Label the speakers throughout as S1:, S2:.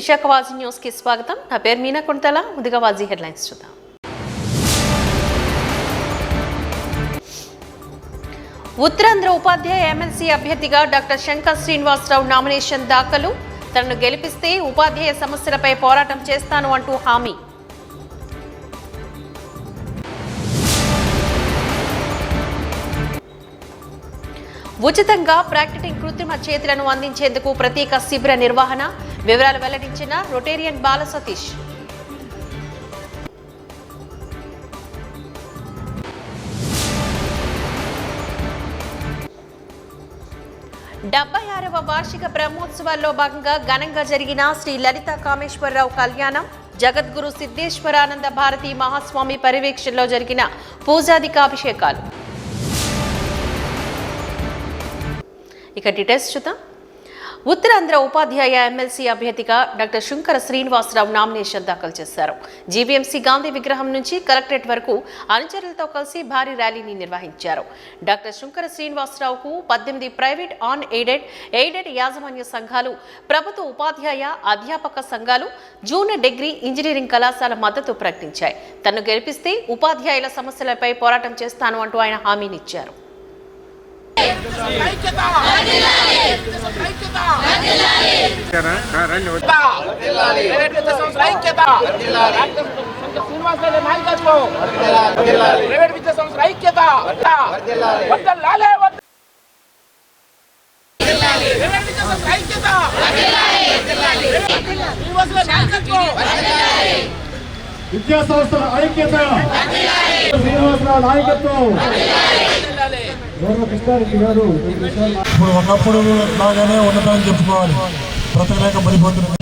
S1: Visakha వాజీ news కి స్వాగతం. నా పేరు మీనా కొండతల. ముందుగా వాజీ హెడ్లైన్స్ చూద్దాం. ఉత్తరాంధ్ర ఉపాధ్యాయ ఎమ్మెల్సీ అభ్యర్థిగా డాక్టర్ శంకర్ శ్రీనివాసరావు నామినేషన్ దాఖలు. తనను గెలిపిస్తే ఉపాధ్యాయ సమస్యలపై పోరాటం చేస్తాను అంటూ హామీ. ఉచితంగా ప్రాక్టిటింగ్ కృత్రిమ చేతులను అందించేందుకు ప్రత్యేక శిబిర నిర్వహణ. వివరాలు వెల్లడించిన రొటేరియన్ బాల సతీష్. 76వ వార్షిక బ్రహ్మోత్సవాల్లో భాగంగా ఘనంగా జరిగిన శ్రీ లలిత కామేశ్వరరావు కళ్యాణం. జగద్గురు సిద్ధేశ్వరానంద భారతి మహాస్వామి పర్యవేక్షణలో జరిగిన పూజాదికాభిషేకాలు. ఇక డీటెయిల్స్ చూద్దాం. ఉత్తరాంధ్ర ఉపాధ్యాయ ఎమ్మెల్సీ అభ్యర్థిగా డాక్టర్ శంకర శ్రీనివాసరావు నామినేషన్ దాఖలు చేశారు. జీవీఎంసీ గాంధీ విగ్రహం నుంచి కలెక్టరేట్ వరకు అనుచరులతో కలిసి భారీ ర్యాలీని నిర్వహించారు. డాక్టర్ శంకర శ్రీనివాసరావుకు 18 ప్రైవేట్, ఆన్ ఎయిడెడ్ యాజమాన్య సంఘాలు, ప్రభుత్వ ఉపాధ్యాయ అధ్యాపక సంఘాలు, జూనియర్ డిగ్రీ ఇంజనీరింగ్ కళాశాల మద్దతు ప్రకటించాయి. తనను గెలిపిస్తే ఉపాధ్యాయుల సమస్యలపై పోరాటం చేస్తాను అంటూ ఆయన హామీనిచ్చారు.
S2: విద్యా సంస్థల ఐక్యత, శ్రీనివాసరావు నాయకత్వం. ఇప్పుడు ఒకప్పుడు లాగానే ఉన్నదని చెప్పుకోవాలి. బ్రతకలేక పడిపోతున్నారు.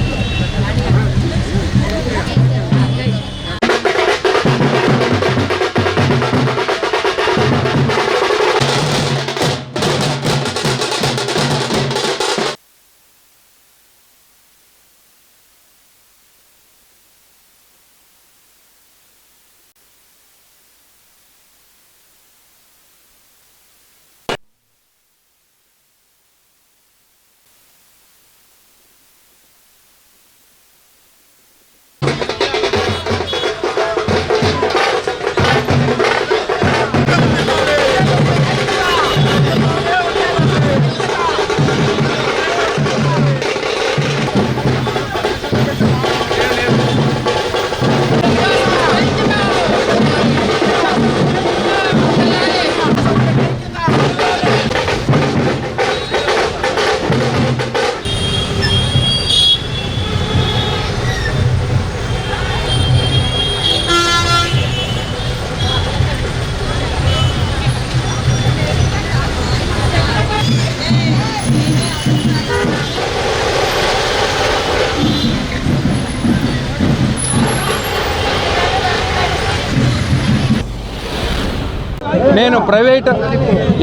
S3: నేను ప్రైవేట్,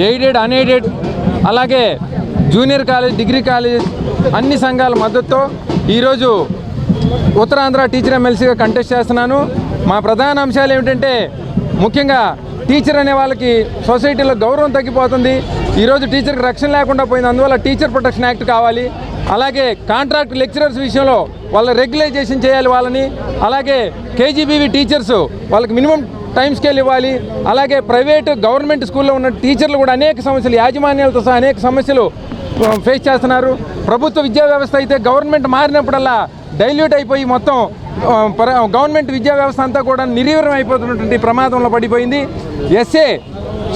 S3: ఎయిడెడ్, అన్ఎయిడెడ్, అలాగే జూనియర్ కాలేజ్, డిగ్రీ కాలేజ్ అన్ని సంఘాల మద్దతుతో ఈరోజు ఉత్తరాంధ్ర టీచర్ ఎమ్మెల్సీగా కంటెస్ట్ చేస్తున్నాను. మా ప్రధాన అంశాలు ఏమిటంటే, ముఖ్యంగా టీచర్ అనే వాళ్ళకి సొసైటీలో గౌరవం తగ్గిపోతుంది. ఈరోజు టీచర్కి రక్షణ లేకుండా పోయింది. అందువల్ల టీచర్ ప్రొటెక్షన్ యాక్ట్ కావాలి. అలాగే కాంట్రాక్ట్ లెక్చరర్స్ విషయంలో వాళ్ళ రెగ్యులైజేషన్ చేయాలి వాళ్ళని. అలాగే కేజీబీవీ టీచర్స్ వాళ్ళకి మినిమం టైం స్కేల్ ఇవ్వాలి. అలాగే ప్రైవేటు, గవర్నమెంట్ స్కూల్లో ఉన్న టీచర్లు కూడా అనేక సమస్యలు, యాజమాన్యాలతో సహా అనేక సమస్యలు ఫేస్ చేస్తున్నారు. ప్రభుత్వ విద్యా వ్యవస్థ అయితే గవర్నమెంట్ మారినప్పుడల్లా డైల్యూట్ అయిపోయి మొత్తం గవర్నమెంట్ విద్యా వ్యవస్థ అంతా కూడా నిర్వీర్యం అయిపోతున్నటువంటి ప్రమాదంలో పడిపోయింది. ఎస్ఏ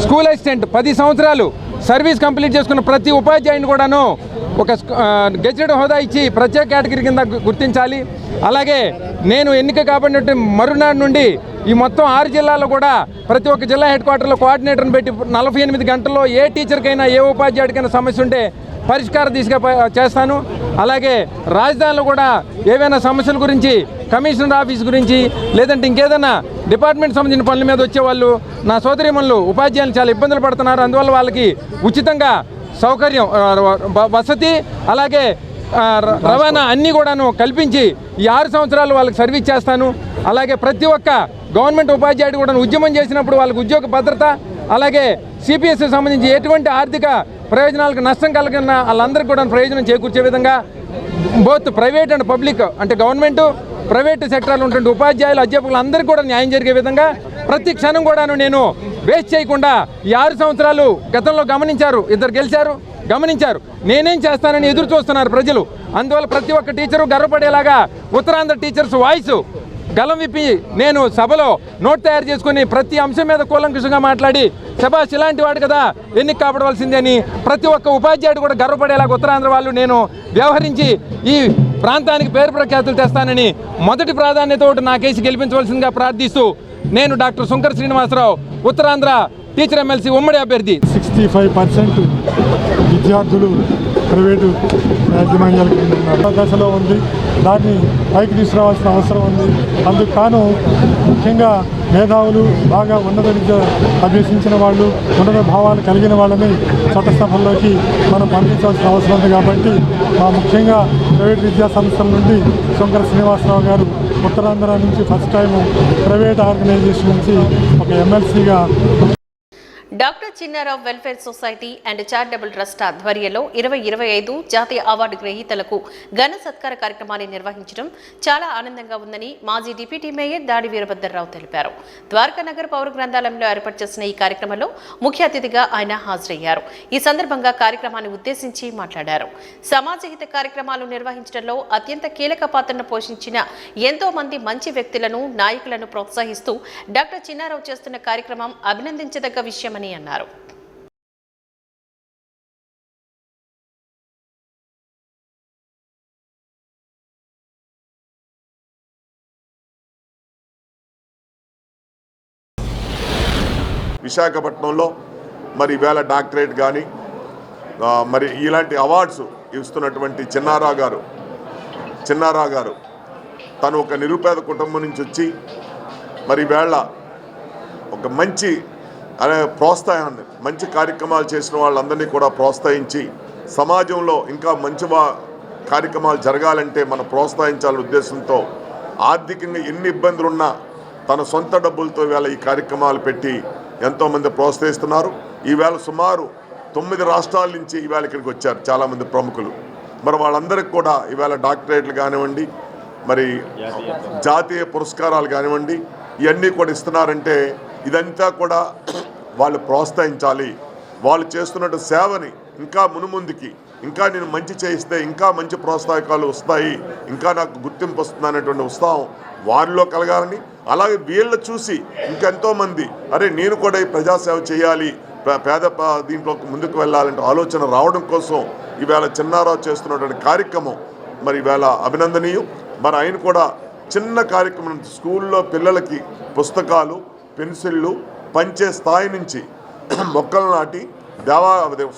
S3: స్కూల్ అసిస్టెంట్ 10 సంవత్సరాలు సర్వీస్ కంప్లీట్ చేసుకున్న ప్రతి ఉపాధ్యాయుని కూడాను ఒక గెజెటెడ్ హోదా ఇచ్చి ప్రత్యేక కేటగిరీ కింద గుర్తించాలి. అలాగే నేను ఎన్నిక కాబడినట్టు మరునాడు నుండి ఈ మొత్తం 6 జిల్లాల్లో కూడా ప్రతి ఒక్క జిల్లా హెడ్ క్వార్టర్లో కోఆర్డినేటర్ని పెట్టి 48 గంటల్లో ఏ టీచర్కైనా, ఏ ఉపాధ్యాయుడికైనా సమస్య ఉంటే పరిష్కార దిశగా చేస్తాను. అలాగే రాజధానిలో కూడా ఏవైనా సమస్యల గురించి, కమిషనర్ ఆఫీస్ గురించి, లేదంటే ఇంకేదైనా డిపార్ట్మెంట్ సంబంధించిన పనుల మీద వచ్చేవాళ్ళు, నా సోదరీమణులు ఉపాధ్యాయులు చాలా ఇబ్బందులు పడుతున్నారు. అందువల్ల వాళ్ళకి ఉచితంగా సౌకర్యం, వసతి, అలాగే రవాణా అన్నీ కూడాను కల్పించి ఈ 6 సంవత్సరాలు వాళ్ళకి సర్వీస్ చేస్తాను. అలాగే ప్రతి ఒక్క గవర్నమెంట్ ఉపాధ్యాయుడు కూడా ఉద్యమం చేసినప్పుడు వాళ్ళకి ఉద్యోగ భద్రత, అలాగే సిపిఎస్కి సంబంధించి ఎటువంటి ఆర్థిక ప్రయోజనాలకు నష్టం కలిగిన వాళ్ళందరికీ కూడా ప్రయోజనం చేకూర్చే విధంగా బోత్ ప్రైవేట్ అండ్ పబ్లిక్ అంటే గవర్నమెంట్ ప్రైవేట్ సెక్టర్లో ఉన్నటువంటి ఉపాధ్యాయులు అధ్యాపకులు అందరికీ కూడా న్యాయం జరిగే విధంగా ప్రతి క్షణం కూడాను నేను వేస్ట్ చేయకుండా ఈ 6 సంవత్సరాలు గతంలో గమనించారు, ఇద్దరు గమనించారు నేనేం చేస్తానని ఎదురు చూస్తున్నారు ప్రజలు. అందువల్ల ప్రతి ఒక్క టీచరు గర్వపడేలాగా ఉత్తరాంధ్ర టీచర్స్ వాయిస్ గలం విప్పి నేను సభలో నోట్ తయారు చేసుకుని ప్రతి అంశం మీద కూలంకుషంగా మాట్లాడి శభాష్ ఇలాంటి వాడు కదా ఎన్నిక కాపాడవలసిందే అని ప్రతి ఒక్క ఉపాధ్యాయుడు కూడా గర్వపడేలాగా ఉత్తరాంధ్ర వాళ్ళు నేను వ్యవహరించి ఈ ప్రాంతానికి పేరు ప్రఖ్యాతులు తెస్తానని మొదటి ప్రాధాన్యత నా కేసు గెలిపించవలసిందిగా ప్రార్థిస్తూ నేను doctor Shunkara Srinivasarao Uttarandhra teacher MLC ఉమ్మడి అభ్యర్థి.
S2: 65% విద్యార్థులు ప్రైవేటు యాజమాన్యాల కింద ఉన్నారు. దశలో ఉంది, దాన్ని పైకి తీసుకురావాల్సిన అవసరం ఉంది. అందుకు కాను ముఖ్యంగా మేధావులు, బాగా ఉన్నత విద్య అభ్యసించిన వాళ్ళు, ఉన్నత భావాలు కలిగిన వాళ్ళని చట్టసభల్లోకి మనం పంపించాల్సిన అవసరం ఉంది. కాబట్టి ముఖ్యంగా ప్రైవేట్ విద్యా సంస్థల నుండి శంకర శ్రీనివాసరావు గారు ఉత్తరాంధ్ర నుంచి ఫస్ట్ టైం ప్రైవేట్ ఆర్గనైజేషన్ నుంచి ఒక ఎమ్మెల్సీగా
S1: doctor Chinnarao welfare society and charitable trust ఆధ్వర్యంలో 2025 జాతీయ అవార్డు గ్రహీతలకు ఘన సత్కార కార్యక్రమాన్ని నిర్వహించడం చాలా ఆనందంగా ఉందని మాజీ డిప్యూటీ మేయర్ దాడి వీరభద్రరావు తెలిపారు. ద్వారకా నగర్ పౌర గ్రంథాలయంలో ఏర్పాటు చేసిన ఈ కార్యక్రమంలో ముఖ్య అతిథిగా ఆయన హాజరయ్యారు. ఈ సందర్భంగా కార్యక్రమాన్ని ఉద్దేశించి మాట్లాడారు. సమాజహిత కార్యక్రమాలు నిర్వహించడంలో అత్యంత కీలక పాత్రను పోషించిన ఎంతో మంది మంచి వ్యక్తులను, నాయకులను ప్రోత్సహిస్తూ డాక్టర్ చిన్నారావు చేస్తున్న కార్యక్రమం అభినందించదగ్గ విషయం అన్నారు.
S4: విశాఖపట్నంలో మరి ఈవేళ డాక్టరేట్ కానీ మరి ఇలాంటి అవార్డ్స్ ఇస్తున్నటువంటి చిన్నారావు గారు తను ఒక నిరుపేద కుటుంబం నుంచి వచ్చి మరి ఈవేళ ఒక మంచి ప్రోత్సాహాన్ని, మంచి కార్యక్రమాలు చేసిన వాళ్ళందరినీ కూడా ప్రోత్సహించి సమాజంలో ఇంకా మంచి కార్యక్రమాలు జరగాలంటే మనం ప్రోత్సహించాలనే ఉద్దేశంతో ఆర్థికంగా ఎన్ని ఇబ్బందులున్నా తన సొంత డబ్బులతో ఈవేళ ఈ కార్యక్రమాలు పెట్టి ఎంతోమంది ప్రోత్సహిస్తున్నారు. ఈవేళ సుమారు 9 రాష్ట్రాల నుంచి ఈవేళ ఇక్కడికి వచ్చారు చాలామంది ప్రముఖులు. మరి వాళ్ళందరికీ కూడా ఈవేళ డాక్టరేట్లు కానివ్వండి, మరి జాతీయ పురస్కారాలు కానివ్వండి, ఇవన్నీ కూడా ఇస్తున్నారంటే ఇదంతా కూడా వాళ్ళు ప్రోత్సహించాలి. వాళ్ళు చేస్తున్నట్టు సేవని ఇంకా మునుముందుకి ఇంకా నేను మంచి చేయిస్తే ఇంకా మంచి ప్రోత్సాహకాలు వస్తాయి, ఇంకా నాకు గుర్తింపు వస్తుంది అనేటువంటి ఉత్సాహం వారిలో కలగాలని, అలాగే వీళ్ళు చూసి ఇంకెంతోమంది అరే నేను కూడా ఈ ప్రజాసేవ చేయాలి, పేద దీంట్లో ముందుకు వెళ్ళాలంటే ఆలోచన రావడం కోసం ఈవేళ చిన్నారావు చేస్తున్నటువంటి కార్యక్రమం మరి ఈవేళ అభినందనీయం. మరి ఆయన కూడా చిన్న కార్యక్రమం స్కూల్లో పిల్లలకి పుస్తకాలు, పెన్సిళ్ళు పంచే స్థాయి నుంచి మొక్కలు నాటి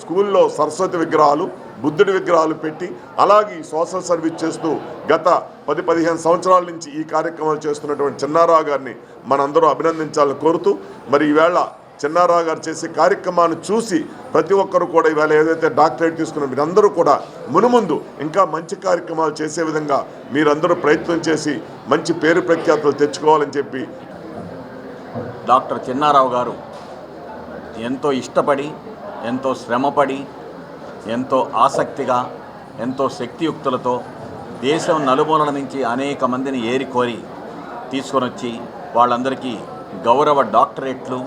S4: స్కూల్లో సరస్వతి విగ్రహాలు, బుద్ధుడి విగ్రహాలు పెట్టి అలాగే సోషల్ సర్వీస్ చేస్తూ గత 10-15 సంవత్సరాల నుంచి ఈ కార్యక్రమాలు చేస్తున్నటువంటి చిన్నారావు గారిని మనందరూ అభినందించాలని కోరుతూ మరి ఈవేళ చిన్నారావు గారు చేసే కార్యక్రమాన్ని చూసి ప్రతి ఒక్కరు కూడా ఈవేళ ఏదైతే డాక్టరేట్ తీసుకున్న మీరందరూ కూడా మునుముందు ఇంకా మంచి కార్యక్రమాలు చేసే విధంగా మీరందరూ ప్రయత్నం చేసి మంచి పేరు ప్రఖ్యాతులు తెచ్చుకోవాలని చెప్పి
S5: డాక్టర్ చిన్నారావు గారు ఎంతో ఇష్టపడి, ఎంతో శ్రమపడి, ఎంతో ఆసక్తిగా, ఎంతో శక్తియుక్తులతో దేశం నలుమూలల నుంచి అనేక మందిని ఏరికోరి తీసుకొని వచ్చి వాళ్ళందరికీ గౌరవ డాక్టరేట్లు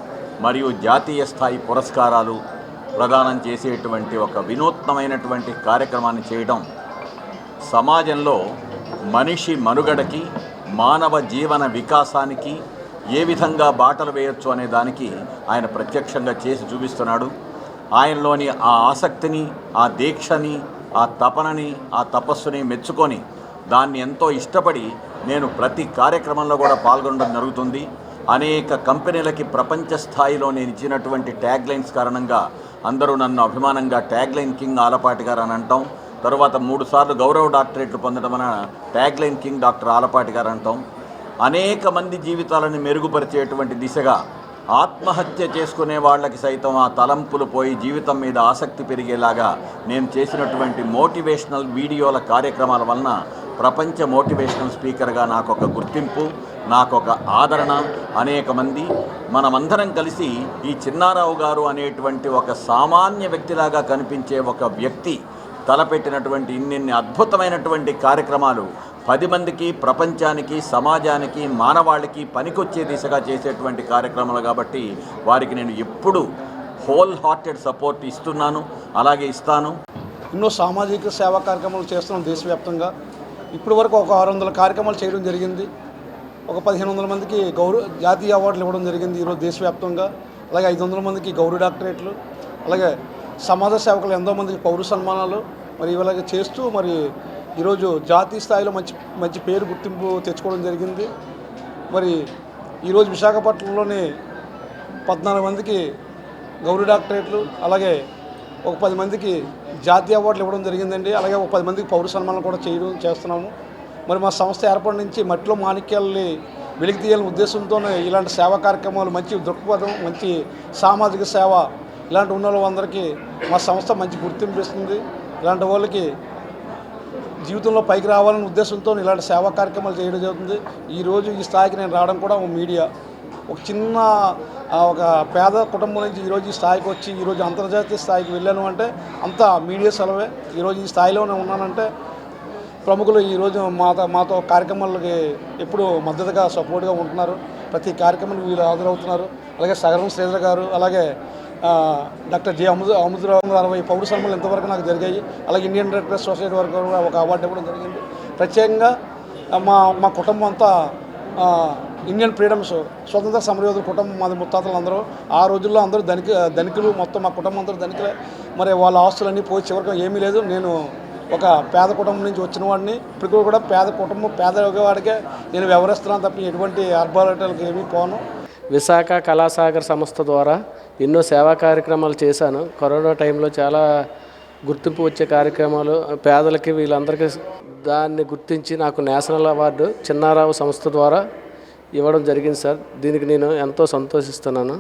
S5: మరియు జాతీయ స్థాయి పురస్కారాలు ప్రదానం చేసేటువంటి ఒక వినూత్నమైనటువంటి కార్యక్రమాన్ని చేయడం సమాజంలో మనిషి మనుగడకి, మానవ జీవన వికాసానికి ఏ విధంగా బాటలు వేయొచ్చు అనే దానికి ఆయన ప్రత్యక్షంగా చేసి చూపిస్తున్నాడు. ఆయనలోని ఆ ఆసక్తిని, ఆ దీక్షని, ఆ తపనని, ఆ తపస్సుని మెచ్చుకొని దాన్ని ఎంతో ఇష్టపడి నేను ప్రతి కార్యక్రమంలో కూడా పాల్గొనడం జరుగుతుంది. అనేక కంపెనీలకి ప్రపంచ స్థాయిలో నేను ఇచ్చినటువంటి ట్యాగ్లైన్స్ కారణంగా అందరూ నన్ను అభిమానంగా ట్యాగ్లైన్ కింగ్ ఆలపాటి గారు అని అంటాం. తరువాత 3 సార్లు గౌరవ డాక్టరేట్లు పొందడం వలన ట్యాగ్లైన్ కింగ్ డాక్టర్ ఆలపాటి గారు అంటాం. అనేక మంది జీవితాలను మెరుగుపరిచేటువంటి దిశగా ఆత్మహత్య చేసుకునే వాళ్ళకి సైతం ఆ తలంపులు పోయి జీవితం మీద ఆసక్తి పెరిగేలాగా నేను చేసినటువంటి మోటివేషనల్ వీడియోల కార్యక్రమాల వలన ప్రపంచ మోటివేషనల్ స్పీకర్గా నాకు ఒక గుర్తింపు, నాకు ఒక ఆదరణ, అనేక మంది మనమందరం కలిసి ఈ చిన్నారావు గారు అనేటువంటి ఒక సామాన్య వ్యక్తిలాగా కనిపించే ఒక వ్యక్తి తలపెట్టినటువంటి ఇన్ని అద్భుతమైనటువంటి కార్యక్రమాలు 10 మందికి, ప్రపంచానికి, సమాజానికి, మానవాళికి పనికొచ్చే దిశగా చేసేటువంటి కార్యక్రమాలు కాబట్టి వారికి నేను ఎప్పుడు హోల్ హార్టెడ్ సపోర్ట్ ఇస్తున్నాను, అలాగే ఇస్తాను.
S6: ఎన్నో సామాజిక సేవా కార్యక్రమాలు చేస్తున్నాం దేశవ్యాప్తంగా. ఇప్పటి వరకు ఒక 600 కార్యక్రమాలు చేయడం జరిగింది. ఒక 1500 మందికి జాతీయ అవార్డులు ఇవ్వడం జరిగింది ఈరోజు దేశవ్యాప్తంగా. అలాగే 500 మందికి గౌరవ డాక్టరేట్లు, అలాగే సమాజ సేవకులు ఎంతో మందికి పౌర సన్మానాలు మరి ఇలాగ చేస్తూ మరి ఈరోజు జాతీయ స్థాయిలో మంచి పేరు గుర్తింపు తెచ్చుకోవడం జరిగింది. మరి ఈరోజు విశాఖపట్నంలోని 14 మందికి గౌరవ డాక్టరేట్లు, అలాగే ఒక 10 మందికి జాతీయ అవార్డులు ఇవ్వడం జరిగిందండి. అలాగే ఒక 10 మందికి పౌర సన్మానాలు కూడా చేస్తున్నాము. మరి మా సంస్థ ఏర్పాటు నుంచి మట్టిలో మాణిక్యాలని వెలికి తీయాలని ఉద్దేశంతోనే ఇలాంటి సేవా కార్యక్రమాలు, మంచి దృక్పథం, మంచి సామాజిక సేవ ఇలాంటి ఉన్న వాళ్ళందరికీ మా సంస్థ మంచి గుర్తింపు ఇస్తుంది. ఇలాంటి వాళ్ళకి జీవితంలో పైకి రావాలనే ఉద్దేశంతో ఇలాంటి సేవా కార్యక్రమాలు చేయడం జరుగుతుంది. ఈరోజు ఈ స్థాయికి నేను రావడం కూడా మీడియా. ఒక చిన్న ఒక పేద కుటుంబం నుంచి ఈరోజు ఈ స్థాయికి వచ్చి ఈరోజు అంతర్జాతీయ స్థాయికి వెళ్ళాను అంటే అంతా మీడియా సెలవే. ఈరోజు ఈ స్థాయిలోనే ఉన్నానంటే ప్రముఖులు ఈరోజు మాతో కార్యక్రమాలకి ఎప్పుడు మద్దతుగా సపోర్ట్గా ఉంటున్నారు. ప్రతి కార్యక్రమానికి వీళ్ళు హాజరవుతున్నారు. అలాగే సగరం శ్రీధర్ గారు, అలాగే డాక్టర్ జె అముదరావు 60 పౌర సన్మానాలు ఇంతవరకు నాకు జరిగాయి. అలాగే ఇండియన్ రెడ్ క్రాస్ సొసైటీ వరకు ఒక అవార్డు ఇవ్వడం జరిగింది. ప్రత్యేకంగా మా కుటుంబం అంతా ఇండియన్ ఫ్రీడమ్స్ స్వతంత్ర సమరయోధుల కుటుంబం, మాది ముత్తాతలు అందరూ. ఆ రోజుల్లో అందరూ ధనికులు, మొత్తం మా కుటుంబం అందరూ ధనికులే. మరి వాళ్ళ ఆస్తులన్నీ పోయి చివరికి ఏమీ లేదు. నేను ఒక పేద కుటుంబం నుంచి వచ్చిన వాడిని. ఇప్పుడు కూడా పేద కుటుంబం, పేదవాడికే నేను వ్యవహరిస్తున్నాను తప్ప ఎటువంటి ఆర్భాటాలకు ఏమీ పోను.
S7: విశాఖ కళాసాగర్ సంస్థ ద్వారా ఎన్నో సేవా కార్యక్రమాలు చేశాను. కరోనా టైంలో చాలా గుర్తింపు వచ్చే కార్యక్రమాలు పేదలకి వీళ్ళందరికీ దాన్ని గుర్తించి నాకు నేషనల్ అవార్డు చిన్నారావు సంస్థ ద్వారా ఇవ్వడం జరిగింది సార్. దీనికి నేను ఎంతో సంతోషిస్తున్నాను.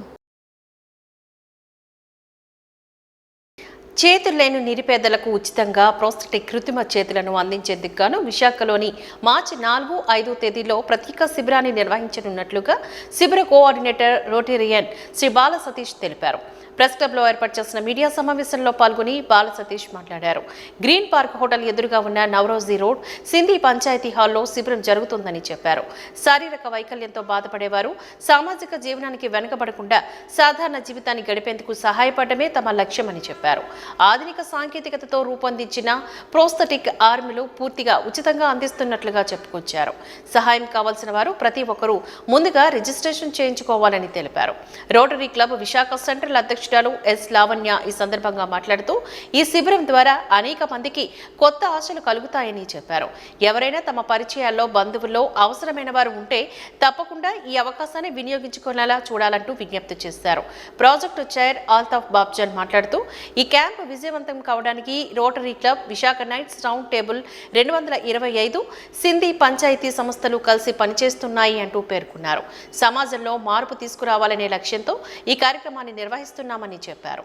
S1: చేతులు లేని నిరుపేదలకు ఉచితంగా ప్రోస్థెటిక్ కృత్రిమ చేతులను అందించేందుకు గాను విశాఖలోని మార్చి 4, 5 తేదీల్లో ప్రత్యేక శిబిరాన్ని నిర్వహించనున్నట్లుగా శిబిర కోఆర్డినేటర్ రోటేరియన్ శ్రీ బాల సతీష్ తెలిపారు. ప్రెస్ క్లబ్లో ఏర్పాటు చేసిన మీడియా సమావేశంలో పాల్గొని బాల సతీష్ మాట్లాడారు. గ్రీన్ పార్క్ హోటల్ ఎదురుగా ఉన్న నవరోజీ రోడ్ సింధీ పంచాయతీ హాల్లో శిబిరం జరుగుతుందని చెప్పారు. శారీరక వైకల్యంతో బాధపడేవారు సామాజిక జీవనానికి వెనుకబడకుండా సాధారణ జీవితాన్ని గడిపేందుకు సహాయపడమే తమ లక్ష్యమని చెప్పారు. ఆధునిక సాంకేతికతతో రూపొందించిన ప్రోస్థెటిక్ ఆర్మ్లు పూర్తిగా ఉచితంగా అందిస్తున్నట్లుగా చెప్పుకొచ్చారు. సహాయం కావాల్సిన వారు ప్రతి ఒక్కరూ ముందుగా రిజిస్ట్రేషన్ చేయించుకోవాలని తెలిపారు. రోటరీ క్లబ్ విశాఖ సెంట్రల్ అధ్యక్షుడు ఎస్ లావణ్య ఈ సందర్భంగా మాట్లాడుతూ ఈ శిబిరం ద్వారా అనేక మందికి కొత్త ఆశలు కలుగుతాయని చెప్పారు. ఎవరైనా తమ పరిచయాల్లో, బంధువుల్లో అవసరమైన వారు ఉంటే తప్పకుండా ఈ అవకాశాన్ని వినియోగించుకునేలా చూడాలంటూ విజ్ఞప్తి చేశారు. ప్రాజెక్టు చైర్ ఆల్తాఫ్ బాబ్జన్ మాట్లాడుతూ ఈ క్యాంప్ విజయవంతం కావడానికి Rotary Club, Visakha Knights Round Table 225 Sindhi panchayat సంస్థలు కలిసి పనిచేస్తున్నాయి అంటూ పేర్కొన్నారు. సమాజంలో మార్పు తీసుకురావాలనే లక్ష్యంతో ఈ కార్యక్రమాన్ని నిర్వహిస్తున్నామని చెప్పారు.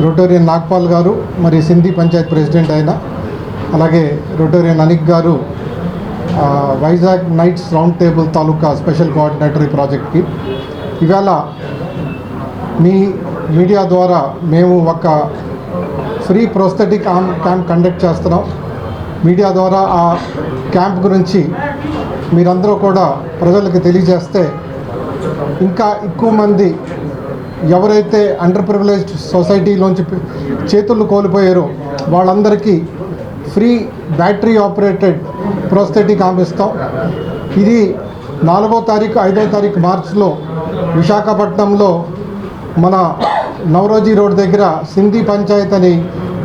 S8: రోటేరియన్ నాగ్పాల్ గారు మరి సింధీ పంచాయత్ ప్రెసిడెంట్ అయిన, అలాగే రోటేరియన్ అనిక్ గారు వైజాగ్ నైట్స్ రౌండ్ టేబుల్ తాలూకా స్పెషల్ కోఆర్డినేటర్ ఈ ప్రాజెక్ట్కి. ఇవాళ మీ మీడియా ద్వారా మేము ఒక ఫ్రీ ప్రోస్థెటిక్ క్యాంప్ కండక్ట్ చేస్తున్నాం. మీడియా ద్వారా ఆ క్యాంప్ గురించి మీరందరూ కూడా ప్రజలకు తెలియజేస్తే ఇంకా ఎక్కువ మంది ఎవరైతే అండర్ ప్రివిలేజ్డ్ సొసైటీలోంచి చేతులు కోల్పోయారో వాళ్ళందరికీ free battery operated prosthetic arm ఇస్తాం. ఇది 4వ తారీఖు 5వ తారీఖు మార్చిలో విశాఖపట్నంలో మన నవరోజీ రోడ్ దగ్గర సింధీ పంచాయత్ అని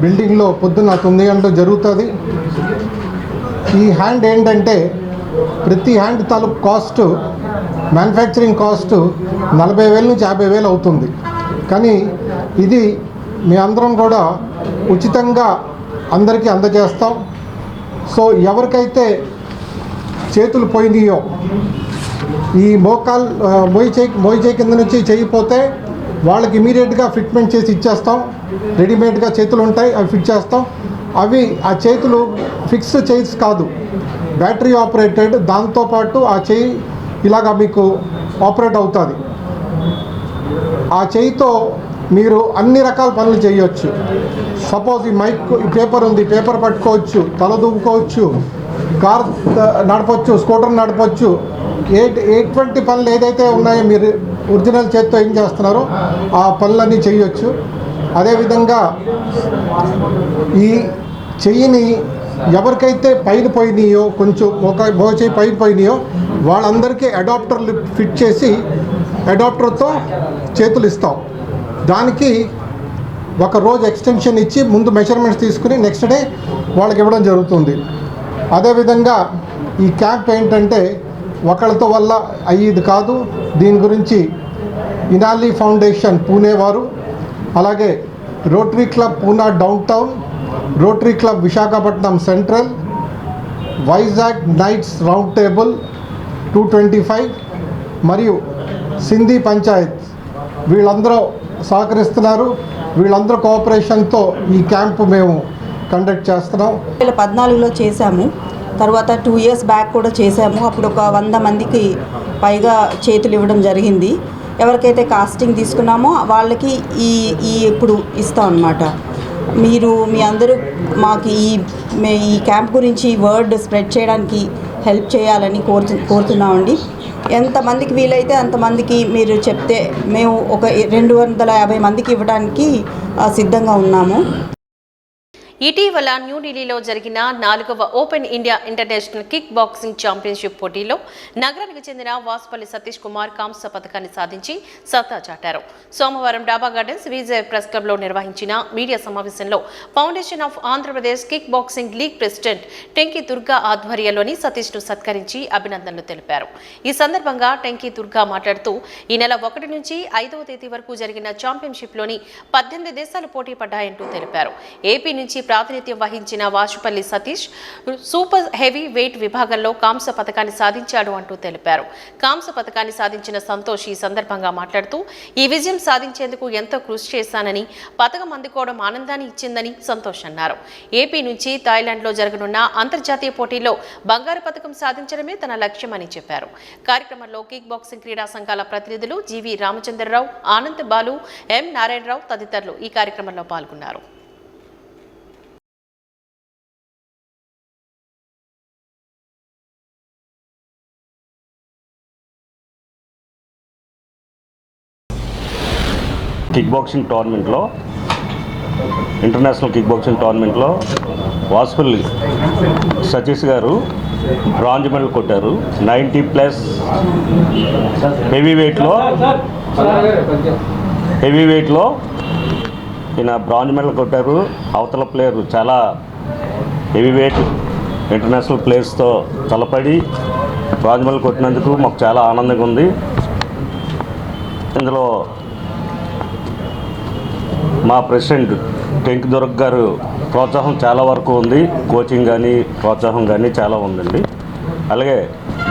S8: బిల్డింగ్లో పొద్దున్న 9 గంటలకు జరుగుతుంది. ఈ హ్యాండ్ ఏంటంటే ప్రతి హ్యాండ్ తాలూకు కాస్ట్, మ్యానుఫ్యాక్చరింగ్ కాస్ట్ 40,000 నుంచి 50,000 అవుతుంది. కానీ ఇది మీ అందరం కూడా ఉచితంగా అందరికీ అందజేస్తాం. సో ఎవరికైతే చేతులు పోయినాయో, ఈ మోయి చేయి కింద నుంచి చేయిపోతే వాళ్ళకి ఇమీడియట్గా ఫిట్మెంట్ చేసి ఇచ్చేస్తాం. రెడీమేడ్గా చేతులు ఉంటాయి, అవి ఫిట్ చేస్తాం. అవి ఆ చేతులు ఫిక్స్ చైర్స్ కాదు, బ్యాటరీ ఆపరేటెడ్, దాంతోపాటు ఆ చెయ్యి ఇలాగా మీకు ఆపరేట్ అవుతుంది. ఆ చెయ్యితో మీరు అన్ని రకాల పనులు చేయొచ్చు. సపోజ్ ఈ పేపర్ ఉంది, పేపర్ పట్టుకోవచ్చు, తల దువ్వుకోవచ్చు, కార్ నడపచ్చు, స్కూటర్ నడపచ్చు. ఎటువంటి పనులు ఏదైతే ఉన్నాయో మీరు ఒరిజినల్ చేతితో ఏం చేస్తున్నారో ఆ పనులన్నీ చేయొచ్చు. అదేవిధంగా ఈ చెయ్యిని ఎవరికైతే పైన పోయినాయో, కొంచెం ఒక చెయ్యి పైన పోయినాయో వాళ్ళందరికీ అడాప్టర్లు ఫిట్ చేసి అడాప్టర్తో చేతులు ఇస్తాం. దానికి ఒక రోజు ఎక్స్టెన్షన్ ఇచ్చి ముందు మెజర్మెంట్స్ తీసుకుని నెక్స్ట్ డే వాళ్ళకి ఇవ్వడం జరుగుతుంది. అదేవిధంగా ఈ క్యాంప్ ఏంటంటే ఒకళ్ళతో వల్ల అయ్యేది కాదు. దీని గురించి ఇనాలి ఫౌండేషన్ పూణే వారు, అలాగే rotary club Poona down town, rotary club Visakhapatnam central, Vizag nights Round Table 225 మరియు సింధీ పంచాయత్ వీళ్ళందరూ సహకరిస్తున్నారు. వీళ్ళందరూ కోఆపరేషన్తో ఈ క్యాంపు మేము కండక్ట్ చేస్తున్నాం.
S9: 2014లో చేశాము. తర్వాత 2 years బ్యాక్ కూడా చేశాము. అప్పుడు ఒక 100 మందికి పైగా చేతులు ఇవ్వడం జరిగింది. ఎవరికైతే కాస్టింగ్ తీసుకున్నామో వాళ్ళకి ఈ ఇప్పుడు ఇస్తాం అన్నమాట. మీరు మీ అందరూ మాకు ఈ క్యాంప్ గురించి వర్డ్ స్ప్రెడ్ చేయడానికి హెల్ప్ చేయాలని కోరుతున్నామండి. ఎంతమందికి వీలైతే అంతమందికి మీరు చెప్తే మేము ఒక 250 మందికి ఇవ్వడానికి సిద్ధంగా ఉన్నాము.
S1: ఇటీవల న్యూఢిల్లీలో జరిగిన 4వ open India international kick boxing championship పోటీలో నగరానికి చెందిన వాసుపల్లి సతీష్ కుమార్ కాంస్య పథకాన్ని సాధించి సత్తా చాటారు. సోమవారం డాబా గార్డెన్స్ విజయ్ ప్రెస్ క్లబ్లో నిర్వహించిన మీడియా సమావేశంలో foundation of Andhra Pradesh kickboxing league president Tenki Durga ఆధ్వర్యంలోని సతీష్ను సత్కరించి అభినందనలు తెలిపారు. ఈ సందర్భంగా టెంకి దుర్గా మాట్లాడుతూ ఈ నెల 1 నుంచి 5వ తేదీ వరకు జరిగిన ఛాంపియన్షిప్లోని 18 దేశాలు పోటీ పడ్డాయంటూ తెలిపారు. ఏపీ నుంచి ప్రాతినిధ్యం వహించిన Vasupalli Satish super heavy weight విభాగంలో కాంస్య పథకాన్ని సాధించాడు అంటూ తెలిపారు. కాంస్య పథకాన్ని సాధించిన సంతోష్ ఈ సందర్భంగా మాట్లాడుతూ ఈ విజయం సాధించేందుకు ఎంతో కృషి చేశానని, పథకం అందుకోవడం ఆనందాన్ని ఇచ్చిందని సంతోష్ అన్నారు. ఏపీ నుంచి థాయిలాండ్లో జరగనున్న అంతర్జాతీయ పోటీల్లో బంగారు పథకం సాధించడమే తన లక్ష్యమని చెప్పారు. కార్యక్రమంలో కిక్ బాక్సింగ్ క్రీడా సంఘాల ప్రతినిధులు జీవి రామచంద్రరావు, ఆనంద్ బాలు, ఎం నారాయణరావు తదితరులు ఈ కార్యక్రమంలో పాల్గొన్నారు.
S10: కిక్ బాక్సింగ్ టోర్నమెంట్లో, ఇంటర్నేషనల్ కిక్ బాక్సింగ్ టోర్నమెంట్లో వాసుపల్లి సతీష్ గారు బ్రాంజ్ మెడల్ కొట్టారు. 90+ హెవీ వెయిట్లో ఈయన బ్రాంజ్ మెడల్ కొట్టారు. అవతల ప్లేయర్ చాలా హెవీ వెయిట్ ఇంటర్నేషనల్ ప్లేయర్స్తో తలపడి బ్రాంజ్ మెడల్ కొట్టినందుకు మాకు చాలా ఆనందంగా ఉంది. ఇందులో మా ప్రెసిడెంట్ టెంకి దుర్గ్ గారు ప్రోత్సాహం చాలా వరకు ఉంది. కోచింగ్ కానీ ప్రోత్సాహం కానీ చాలా ఉందండి. అలాగే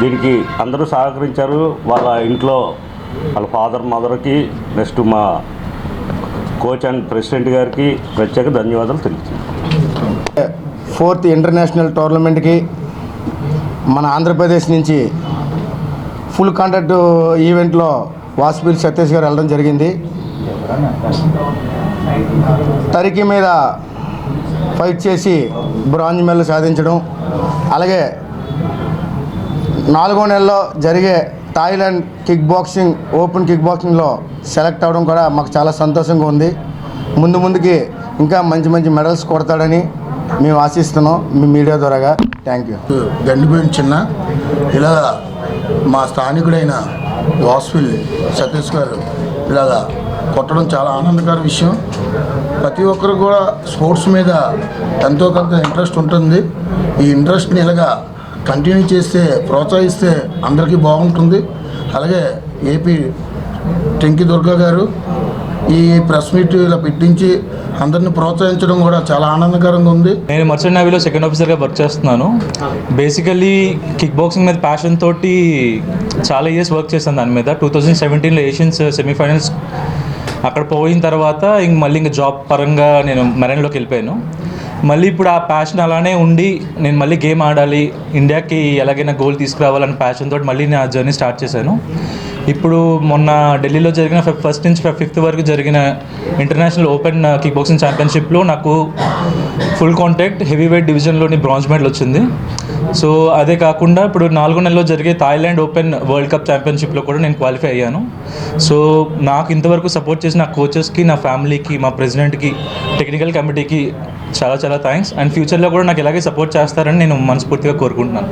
S10: దీనికి అందరూ సహకరించారు. వాళ్ళ ఇంట్లో వాళ్ళ ఫాదర్ మదర్కి, నెక్స్ట్ మా కోచ్ అండ్ ప్రెసిడెంట్ గారికి ప్రత్యేక ధన్యవాదాలు తెలుపుతున్నాను.
S11: 4th ఇంటర్నేషనల్ టోర్నమెంట్కి మన ఆంధ్రప్రదేశ్ నుంచి ఫుల్ కాంటాక్ట్ ఈవెంట్లో వాసుపల్లి సతీష్ గారు వెళ్ళడం జరిగింది. తరికి మీద ఫైట్ చేసి బ్రాంజ్ మెడల్ సాధించడం, అలాగే 4వ నెలలో జరిగే థాయిలాండ్ కిక్ బాక్సింగ్ ఓపెన్ కిక్ బాక్సింగ్లో సెలెక్ట్ అవ్వడం కూడా మాకు చాలా సంతోషంగా ఉంది. ముందుకి ఇంకా మంచి మెడల్స్ కొడతాడని మేము ఆశిస్తున్నాం మీ మీడియా ద్వారాగా. Thank you.
S12: గండిపోయిన చిన్న ఇలా మా స్థానికుడైన వాసుపల్లి సతీష్ గారు ఇలాగా కొట్టడం చాలా ఆనందకర విషయం. ప్రతి ఒక్కరు కూడా స్పోర్ట్స్ మీద ఎంతో కొంత ఇంట్రెస్ట్ ఉంటుంది. ఈ ఇంట్రెస్ట్ని ఇలాగా కంటిన్యూ చేస్తే, ప్రోత్సహిస్తే అందరికీ బాగుంటుంది. అలాగే ఏపీ టెంకి దుర్గా గారు ఈ ప్రెస్ మీట్ ఇలా పెట్టించి అందరిని ప్రోత్సహించడం కూడా చాలా ఆనందకరంగా ఉంది.
S13: నేను మర్చెంట్ నేవీలో సెకండ్ ఆఫీసర్గా వర్క్ చేస్తున్నాను. బేసికలీ కిక్ బాక్సింగ్ మీద ప్యాషన్ తోటి చాలా ఇయర్స్ వర్క్ చేస్తాను దాని మీద. 2017లో ఏషియన్స్ సెమీఫైనల్స్ అక్కడ పోయిన తర్వాత మళ్ళీ ఇంకా జాబ్ పరంగా నేను మెరైన్లోకి వెళ్ళిపోయాను. మళ్ళీ ఇప్పుడు ఆ ప్యాషన్ అలానే ఉండి నేను మళ్ళీ గేమ్ ఆడాలి, ఇండియాకి ఎలాగైనా గోల్ తీసుకురావాలని ప్యాషన్ తోటి మళ్ళీ నా జర్నీ స్టార్ట్ చేశాను. ఇప్పుడు మొన్న ఢిల్లీలో జరిగిన Feb 1 నుంచి Feb 5 వరకు జరిగిన ఇంటర్నేషనల్ ఓపెన్ కిక్ బాక్సింగ్ ఛాంపియన్షిప్లో నాకు ఫుల్ కాంటాక్ట్ హెవీ వెయిట్ డివిజన్లోని బ్రాంజ్ మెడల్ వచ్చింది. సో అదే కాకుండా ఇప్పుడు 4 నెలల్లో జరిగే థాయిలాండ్ ఓపెన్ వరల్డ్ కప్ ఛాంపియన్షిప్లో కూడా నేను క్వాలిఫై అయ్యాను. సో నాకు ఇంతవరకు సపోర్ట్ చేసిన నా కోచెస్కి, నా ఫ్యామిలీకి, మా ప్రెసిడెంట్కి, టెక్నికల్ కమిటీకి చాలా చాలా థ్యాంక్స్. అండ్ ఫ్యూచర్లో కూడా నాకు ఇలాగే సపోర్ట్ చేస్తారని నేను మనస్ఫూర్తిగా కోరుకుంటున్నాను.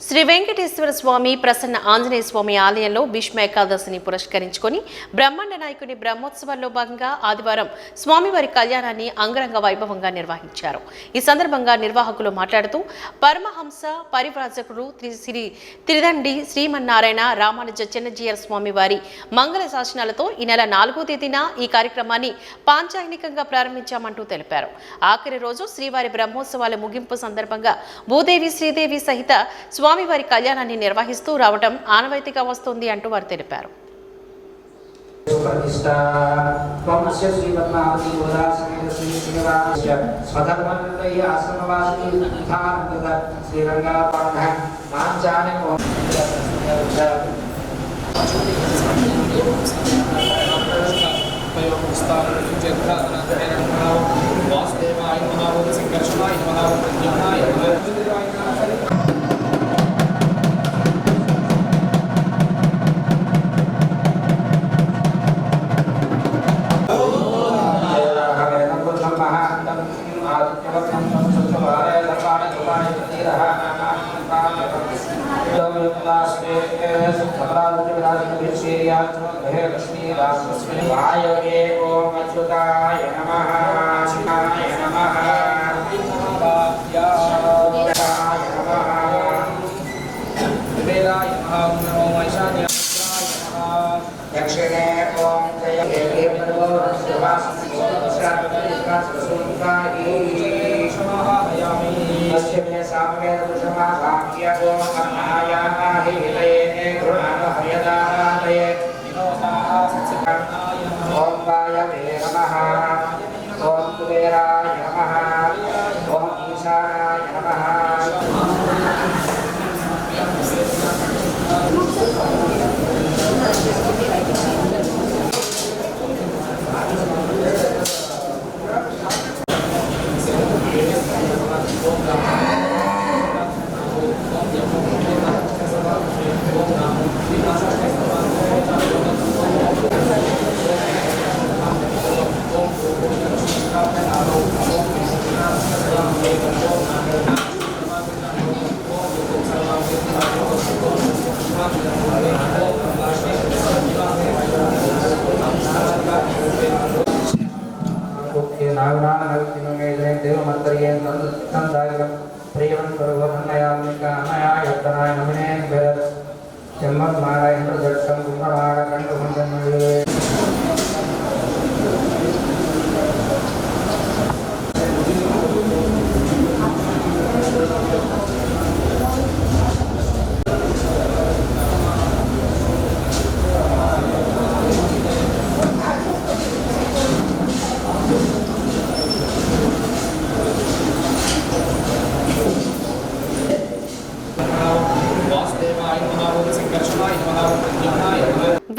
S1: శ్రీ వెంకటేశ్వర స్వామి ప్రసన్న ఆంజనేయ స్వామి ఆలయంలో భీష్మ ఏకాదశిని పురస్కరించుకొని బ్రహ్మాండ నాయకుని బ్రహ్మోత్సవాల్లో భాగంగా ఆదివారం స్వామివారి కళ్యాణాన్ని అంగరంగ వైభవంగా నిర్వహించారు. ఈ సందర్భంగా నిర్వాహకులు మాట్లాడుతూ పరమహంస పరివ్రాజకుడు శ్రీ త్రిదండి శ్రీమన్నారాయణ రామానుజ చిన్నజీయర్ స్వామివారి మంగళ శాసనాలతో ఈ నెల 4వ తేదీన ఈ కార్యక్రమాన్ని పాంచాయనికంగా ప్రారంభించామంటూ తెలిపారు. ఆఖరి రోజు శ్రీవారి బ్రహ్మోత్సవాల ముగింపు సందర్భంగా భూదేవి శ్రీదేవి సహిత స్వామివారి కళ్యాణాన్ని నిర్వహిస్తూ రావడం ఆనవాయితీగా వస్తుంది అంటూ వారు తెలిపారు.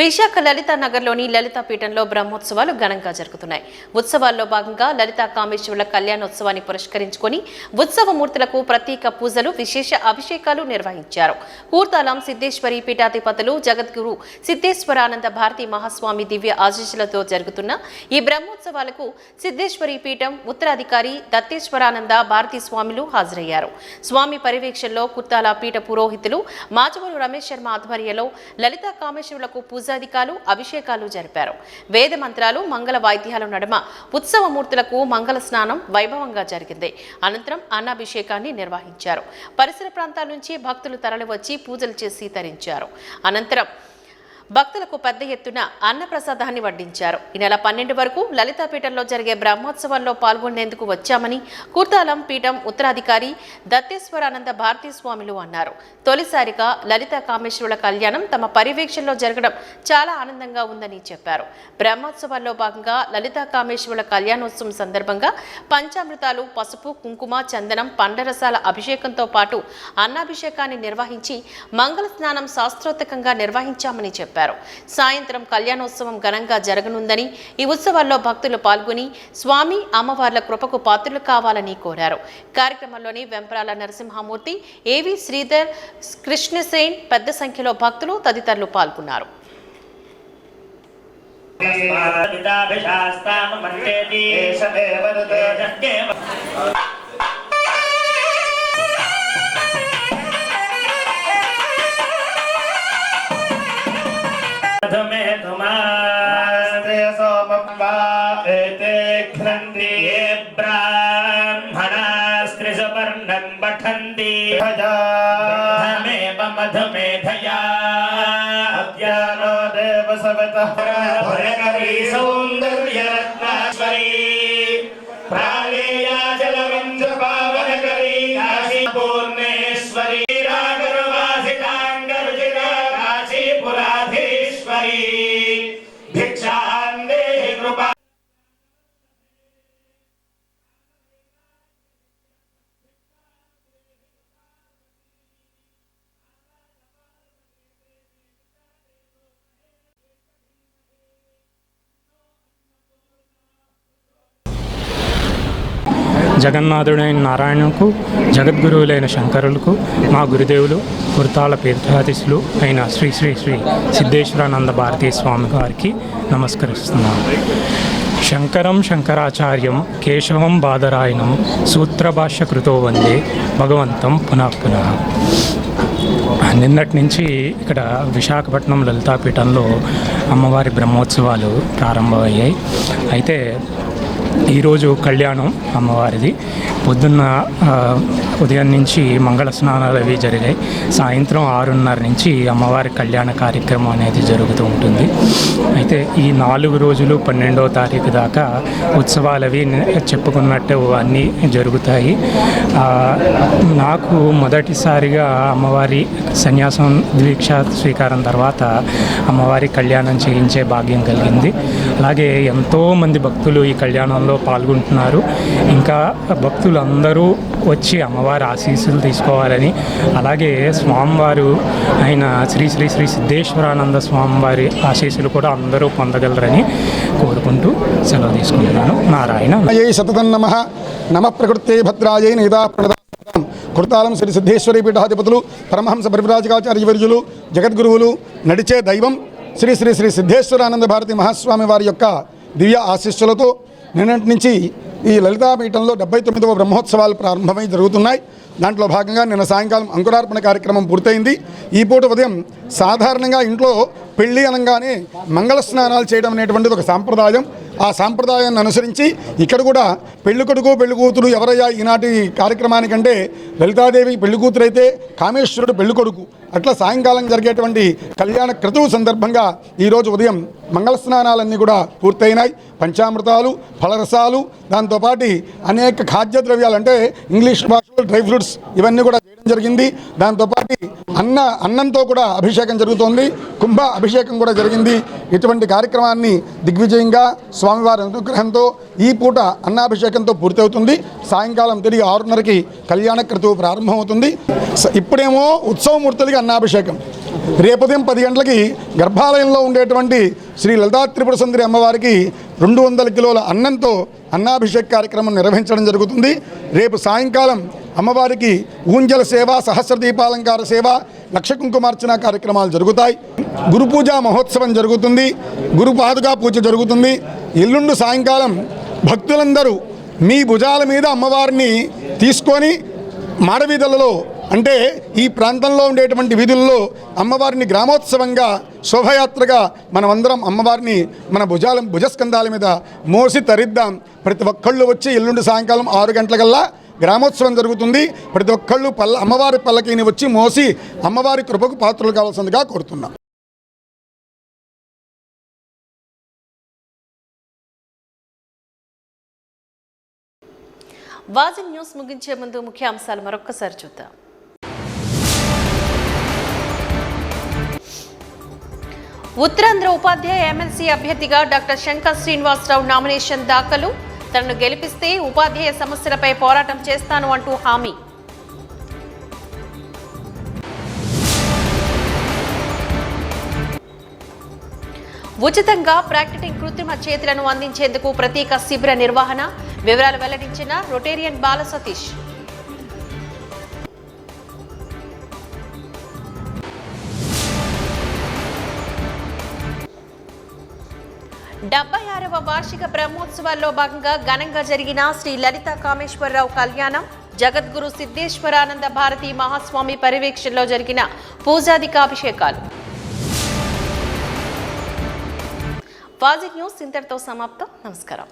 S1: విశాఖ లలితా నగర్లోని లలితా పీఠంలో బ్రహ్మోత్సవాలు ఘనంగా జరుగుతున్నాయి. ఉత్సవాల్లో భాగంగా లలితా కామేశ్వరుల కళ్యాణోత్సవాన్ని పురస్కరించుకొని ఉత్సవమూర్తులకు ప్రత్యేక పూజలు, విశేష అభిషేకాలు నిర్వహించారు. కూర్తాలం సిద్ధేశ్వరి పీఠాధిపతులు జగద్గురు సిద్ధేశ్వరానంద భారతీ మహాస్వామి దివ్య ఆశీస్సులతో జరుగుతున్న ఈ బ్రహ్మోత్సవాలకు సిద్ధేశ్వరి పీఠం ఉత్తరాధికారి దత్తేశ్వరానంద భారతీ స్వామిలు హాజరయ్యారు. స్వామి పర్యవేక్షణలో కుర్తాల పీఠ పురోహితులు మాచవూరు రమేష్ శర్మ ఆధ్వర్యంలో లలితా కామేశ్వరులకు పూజాధికాలు, అభిషేకాలు జరిపారు. వేద మంత్రాలు, మంగళ వాయిద్యాల నడుమ ఉత్సవమూర్తులకు మంగళ స్నానం వైభవంగా జరిగింది. అనంతరం అన్నాభిషేకాన్ని నిర్వహించారు. పరిసర ప్రాంతాల నుంచి భక్తులు తరలివచ్చి పూజలు చేసి తరించారు. అనంతరం భక్తులకు పెద్ద ఎత్తున అన్నప్రసాదాన్ని వడ్డించారు. ఈ నెల 12 వరకు లలితాపీఠంలో జరిగే బ్రహ్మోత్సవంలో పాల్గొనేందుకు వచ్చామని కుర్తాలం పీఠం ఉత్తరాధికారి దత్తేశ్వరానంద భారతీ స్వామిలు అన్నారు. తొలిసారిగా లలితా కామేశ్వరుల కళ్యాణం తమ పర్యవేక్షణలో జరగడం చాలా ఆనందంగా ఉందని చెప్పారు. బ్రహ్మోత్సవాల్లో భాగంగా లలితా కామేశ్వరుల కళ్యాణోత్సవం సందర్భంగా పంచామృతాలు, పసుపు, కుంకుమ, చందనం, పండరసాల అభిషేకంతో పాటు అన్నాభిషేకాన్ని నిర్వహించి మంగళ స్నానం శాస్త్రోక్తంగా నిర్వహించామని చెప్పారు. సాయంత్రం కళ్యాణోత్సవం ఘనంగా జరగనుందని, ఈ ఉత్సవాల్లో భక్తులు పాల్గొని స్వామి అమ్మవార్ల కృపకు పాత్రలు కావాలని కోరారు. కార్యక్రమంలోని వెంపరాల నరసింహమూర్తి, ఏవి శ్రీధర్, కృష్ణసేన్, పెద్ద సంఖ్యలో భక్తులు తదితరులు పాల్గొన్నారు.
S14: మధుమేధయా అద్యానో దేవ సవతః భయకరీ సౌందర్యరత్నాశ్వరీ ప్రాళేయాచలవింద పావనకరీ కాశీ పూర్ణేశ్వరీ రాగర్వాసితాంగరుచిర కాశీపురాధీశ్వరీ భిక్షాం దేహి కృపా.
S15: జగన్నాథుడైన నారాయణకు, జగద్గురువులైన శంకరులకు, మా గురుదేవులు కుర్తాల పీఠాధీశులు అయిన శ్రీ శ్రీ శ్రీ సిద్ధేశ్వరానంద భారతీ స్వామి గారికి నమస్కరిస్తున్నాను. శంకరం శంకరాచార్యం కేశవం బాదరాయణం సూత్రభాష్యకృతో వందే భగవంతం పునః పునః. నిన్నటి నుంచి ఇక్కడ విశాఖపట్నం లలితాపీఠంలో అమ్మవారి బ్రహ్మోత్సవాలు ప్రారంభమయ్యాయి. అయితే ఈరోజు కళ్యాణం అమ్మవారిది. పొద్దున్న ఉదయం నుంచి మంగళ స్నానాలు అవి జరిగాయి. సాయంత్రం 6:30 నుంచి అమ్మవారి కళ్యాణ కార్యక్రమం అనేది జరుగుతూ ఉంటుంది. అయితే ఈ 4 రోజులు 12వ తారీఖు దాకా ఉత్సవాలు అవి చెప్పుకున్నట్టు అన్నీ జరుగుతాయి. నాకు మొదటిసారిగా అమ్మవారి సన్యాసం దీక్ష స్వీకారం తర్వాత అమ్మవారి కళ్యాణం చేయించే భాగ్యం కలిగింది. అలాగే ఎంతోమంది భక్తులు ఈ కళ్యాణంలో పాల్గొంటున్నారు. ఇంకా భక్తులు అందరూ వచ్చి అమ్మవారి ఆశీస్సులు తీసుకోవాలని, అలాగే స్వామివారు అయిన శ్రీ శ్రీ శ్రీ సిద్ధేశ్వరానంద స్వామివారి ఆశీస్సులు కూడా అందరూ పొందగలరని కోరుకుంటూ సెలవు తీసుకుంటున్నాను. నారాయణ.
S16: సతతం నమః. నమ ప్రకృతే భద్రాయై నిదా ప్రణదాం. కుర్తాలం శ్రీ సిద్ధేశ్వరీ పీఠాధిపతులు, పరమహంస పరివ్రాజకాచార్య వర్యులు, జగద్గురువులు, నడిచే దైవం శ్రీ శ్రీ శ్రీ సిద్ధేశ్వరానంద భారతి మహాస్వామి వారి యొక్క దివ్య ఆశీస్సులతో నిన్నటి నుంచి ఈ లలితాపీఠంలో 79వ బ్రహ్మోత్సవాలు ప్రారంభమై జరుగుతున్నాయి. దాంట్లో భాగంగా నిన్న సాయంకాలం అంకురార్పణ కార్యక్రమం పూర్తయింది. ఈ పూట ఉదయం సాధారణంగా ఇంట్లో పెళ్ళి అనగానే మంగళ స్నానాలు చేయడం అనేటువంటిది ఒక సాంప్రదాయం. ఆ సాంప్రదాయాన్ని అనుసరించి ఇక్కడ కూడా పెళ్లి కొడుకు పెళ్లి కూతురు ఎవరయ్యా ఈనాటి కార్యక్రమానికంటే లలితాదేవి పెళ్లి కూతురైతే కామేశ్వరుడు పెళ్లి కొడుకు. అట్లా సాయంకాలం జరిగేటువంటి కళ్యాణ క్రతువు సందర్భంగా ఈరోజు ఉదయం మంగళ స్నానాలన్నీ కూడా పూర్తయినాయి. పంచామృతాలు, ఫలరసాలు, దాంతోపాటు అనేక ఖాద్య ద్రవ్యాలు అంటే ఇంగ్లీష్ భాషలో డ్రై ఫ్రూట్స్ ఇవన్నీ కూడా చేయడం జరిగింది. దాంతోపాటు అన్నంతో కూడా అభిషేకం జరుగుతోంది. కుంభ అభిషేకం కూడా జరిగింది. ఇటువంటి కార్యక్రమాన్ని దిగ్విజయంగా స్వామివారి అనుగ్రహంతో ఈ పూట అన్నాభిషేకంతో పూర్తవుతుంది. సాయంకాలం తిరిగి 6:30కి కళ్యాణ క్రతువు ప్రారంభమవుతుంది. ఇప్పుడేమో ఉత్సవమూర్తులకి అన్నాభిషేకం. రేపు ఉదయం 10 గంటలకి గర్భాలయంలో ఉండేటువంటి శ్రీ లలితా త్రిపుర సుందరి అమ్మవారికి 200 కిలోల అన్నంతో అన్నాభిషేక కార్యక్రమం నిర్వహించడం జరుగుతుంది. రేపు సాయంకాలం అమ్మవారికి ఊంజల సేవ, సహస్ర దీపాలంకార సేవ, లక్ష కుంకుమార్చన కార్యక్రమాలు జరుగుతాయి. గురు పూజా మహోత్సవం జరుగుతుంది. గురు పాదుకా పూజ జరుగుతుంది. ఎల్లుండి సాయంకాలం భక్తులందరూ మీ భుజాల మీద అమ్మవారిని తీసుకొని మాడవీధులలో అంటే ఈ ప్రాంతంలో ఉండేటువంటి వీధుల్లో అమ్మవారిని గ్రామోత్సవంగా శోభయాత్రగా మనమందరం అమ్మవారిని మన భుజస్కంధాల మీద మోసి తరిద్దాం. ప్రతి ఒక్కళ్ళు వచ్చి ఎల్లుండి సాయంకాలం 6 గంటలకల్లా గ్రామోత్సవం జరుగుతుంది. ప్రతి ఒక్కళ్ళు అమ్మవారి పల్లకీని వచ్చి మోసి అమ్మవారి కృపకు పాత్రలు కావాల్సిందిగా కోరుతున్నాం.
S1: వాజిన్ న్యూస్ ముగించే ముందు ముఖ్యాంశాలు మరొక్కసారి చూద్దాం. ఉత్తరాంధ్ర ఉపాధ్యాయ ఎమ్మెల్సీ అభ్యర్థిగా డాక్టర్ శంకర్ శ్రీనివాసరావు నామినేషన్ దాఖలు. తనను గెలిపిస్తే ఉపాధ్యాయ సమస్యలపై పోరాటం చేస్తాను అంటూ హామీ. ఉచితంగా ప్రాక్టిటింగ్ కృత్రిమ చేతులను అందించేందుకు ప్రత్యేక శిబిర నిర్వహణ. వివరాలు వెల్లడించిన రొటేరియన్ బాల సతీష్. 76వ వార్షిక బ్రహ్మోత్సవాల్లో భాగంగా ఘనంగా జరిగిన శ్రీ లలిత కామేశ్వరరావు కళ్యాణం. జగద్గురు సిద్ధేశ్వరానంద భారతి మహాస్వామి పర్యవేక్షణలో జరిగిన పూజాదికాభిషేకాలు. వాజిన్ న్యూస్ ఇంతటితో సమాప్తం. నమస్కారం.